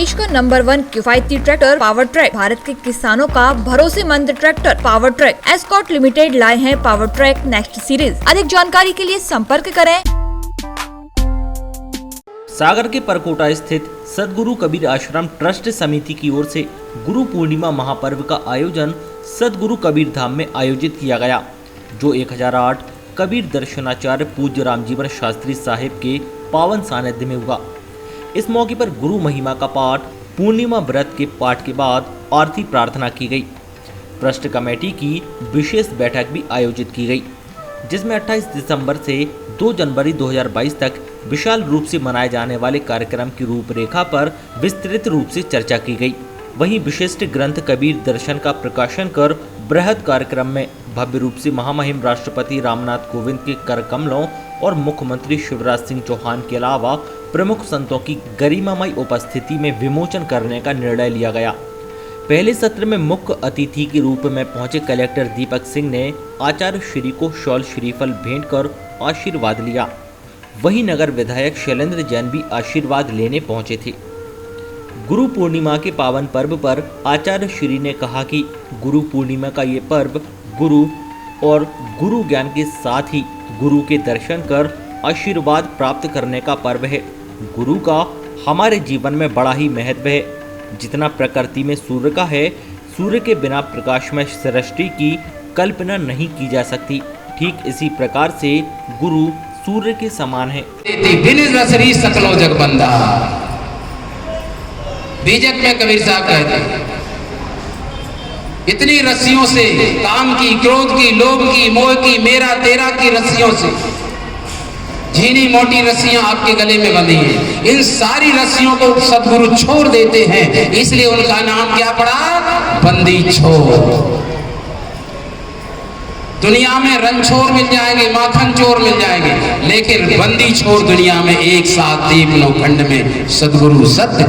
देश का नंबर 1 किफायती ट्रैक्टर पावर ट्रैक, भारत के किसानों का भरोसेमंद tractor power track escort limited लाए हैं पावर ट्रैक नेक्स्ट सीरीज। अधिक जानकारी के लिए संपर्क करें। सागर के परकोटा स्थित सदगुरु कबीर आश्रम ट्रस्ट समिति की ओर से गुरु पूर्णिमा महापर्व का आयोजन सदगुरु कबीर धाम में आयोजित किया गया, जो 1008 कबीर दर्शनाचार्य पूज्य रामजीवन शास्त्री साहिब के पावन सानिध्य में हुआ। इस मौके पर गुरु महिमा का पाठ, पूर्णिमा व्रत के पाठ के बाद आरती प्रार्थना की गई। ट्रस्ट कमेटी की विशेष बैठक भी आयोजित की गई, जिसमें 28 दिसंबर से 2 जनवरी 2022 तक विशाल रूप से मनाए जाने वाले कार्यक्रम की रूपरेखा पर विस्तृत रूप से चर्चा की गई। वहीं विशिष्ट ग्रंथ कबीर दर्शन का प्रकाशन कर बृहद कार्यक्रम में भव्य रूप से महामहिम राष्ट्रपति रामनाथ कोविंद के कर कमलों और मुख्यमंत्री शिवराज सिंह चौहान के अलावा प्रमुख संतों की गरिमामय उपस्थिति में विमोचन करने का निर्णय लिया गया। पहले सत्र में मुख्य अतिथि के रूप में पहुंचे कलेक्टर दीपक सिंह ने आचार्य श्री को शॉल श्रीफल भेंट कर आशीर्वाद लिया। वहीं नगर विधायक शैलेंद्र जैन भी आशीर्वाद लेने पहुंचे थे। गुरु पूर्णिमा के पावन पर्व पर आचार्य श्री ने कहा कि गुरु पूर्णिमा का ये पर्व गुरु और गुरु ज्ञान के साथ ही गुरु के दर्शन कर आशीर्वाद प्राप्त करने का पर्व है। गुरु का हमारे जीवन में बड़ा ही महत्व है। जितना प्रकृति में सूर्य का है, सूर्य के बिना प्रकाश में सृष्टि की कल्पना नहीं की जा सकती। ठीक इसी प्रकार से गुरु सूर्य के समान है। सकलो जगबंदा बीजक में कबीर साहब कहते, इतनी रस्सियों से, काम की, क्रोध की, लोभ की, मोह की, मेरा तेरा की रस्सियों से, झीनी मोटी रस्सियां आपके गले में बंधी हैं। इन सारी रस्सियों को सदगुरु छोड़ देते हैं, इसलिए उनका नाम क्या पड़ा? बंदी छोर। दुनिया में रंछोर मिल जाएंगे, माखन चोर मिल जाएंगे, लेकिन बंदी छोर दुनिया में एक साथ दीप नौखंड में सदगुरु सत्य।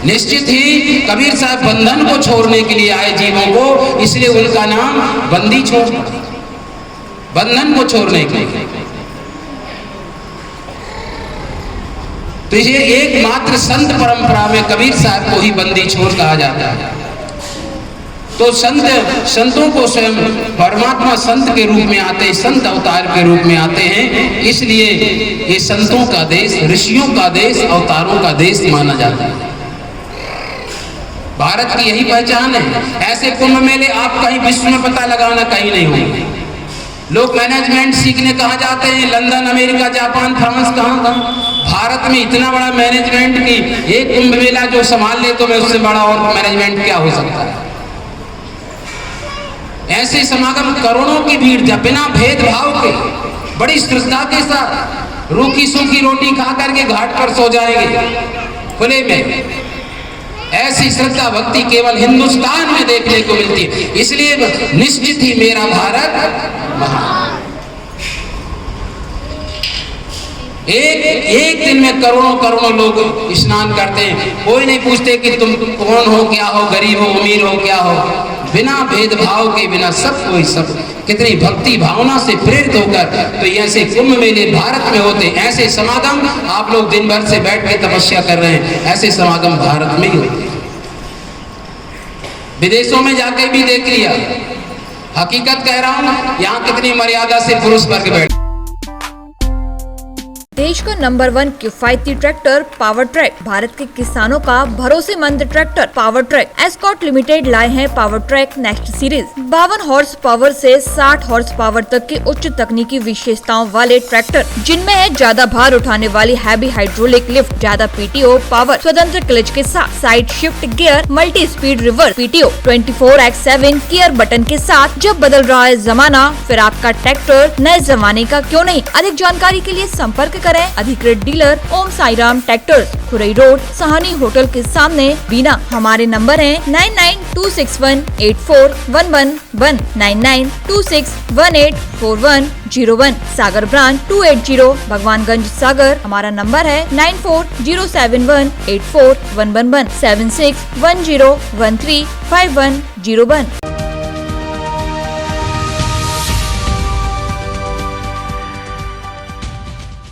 निश्चित ही कबीर साहब बंधन को छोड़ने के लिए आए जीवों को, इसलिए उनका नाम बंदी छोर, बंधन को छोड़ने के लिए। तो ये एकमात्र संत परंपरा में कबीर साहब को ही बंदी छोर कहा जाता है। तो संतों को स्वयं परमात्मा संत के रूप में आते हैं, संत अवतार के रूप में आते हैं, इसलिए ये संतों का देश, ऋषियों का देश, अवतारों का देश माना जाता है। भारत की यही पहचान है। ऐसे कुंभ मेले आप कहीं विश्व में पता लगाना कहीं नहीं होंगे। लोग मैनेजमेंट सीखने कहाँ जाते हैं? लंदन, अमेरिका, जापान, फ्रांस, कहाँ। भारत में इतना बड़ा मैनेजमेंट की एक कुंभ मेला जो संभाल ले, तो मैं उससे बड़ा और मैनेजमेंट क्या हो सकता है? ऐसे समागम, करोड़ों की भीड़, जब बिना भेदभाव के बड़ी श्रद्धा के साथ रूखी सूखी रोटी खा करके घाट पर सो जाएंगे खुले में। ऐसी श्रद्धा भक्ति केवल हिंदुस्तान में देखने को मिलती है। इसलिए निश्चित ही मेरा भारत महान। एक दिन में करोड़ों लोग स्नान करते हैं। कोई नहीं पूछते कि तुम कौन हो, क्या हो, गरीब हो, अमीर हो, क्या हो। बिना भेदभाव के, बिना सब कितनी भक्ति भावना से प्रेरित होकर तो ऐसे कुंभ मेले भारत में होते। ऐसे समागम आप लोग दिन भर से बैठ के तपस्या कर रहे हैं, ऐसे समागम भारत में ही होते। विदेशों में जाके भी देख लिया, हकीकत कह रहा हूं, यहाँ कितनी मर्यादा से पुरुष वर्ग बैठे। देश का नंबर 1 किफायती ट्रैक्टर पावर ट्रैक, भारत के किसानों का भरोसेमंद tractor power track escort limited लाए हैं power track next series. 52 horse power से 60 हॉर्स पावर तक के उच्च तकनीकी विशेषताओं वाले ट्रैक्टर, जिनमें है ज्यादा भार उठाने वाली हैवी हाइड्रोलिक लिफ्ट, ज्यादा पीटीओ पावर, स्वतंत्र क्लच के साथ side shift gear, multi speed reverse PTO, 24x7 gear button के साथ। जब बदल रहा है जमाना, फिर आपका ट्रैक्टर नए जमाने का क्यों नहीं? अधिक जानकारी के लिए संपर्क करें। अधिकृत dealer Om Sairam tractors, Khurai road, Sahani hotel के सामने, बीना। हमारे नंबर है 9926184111, 9926184101। सागर ब्रांच 280 भगवानगंज सागर। हमारा नंबर है 9407184111, 7610135101।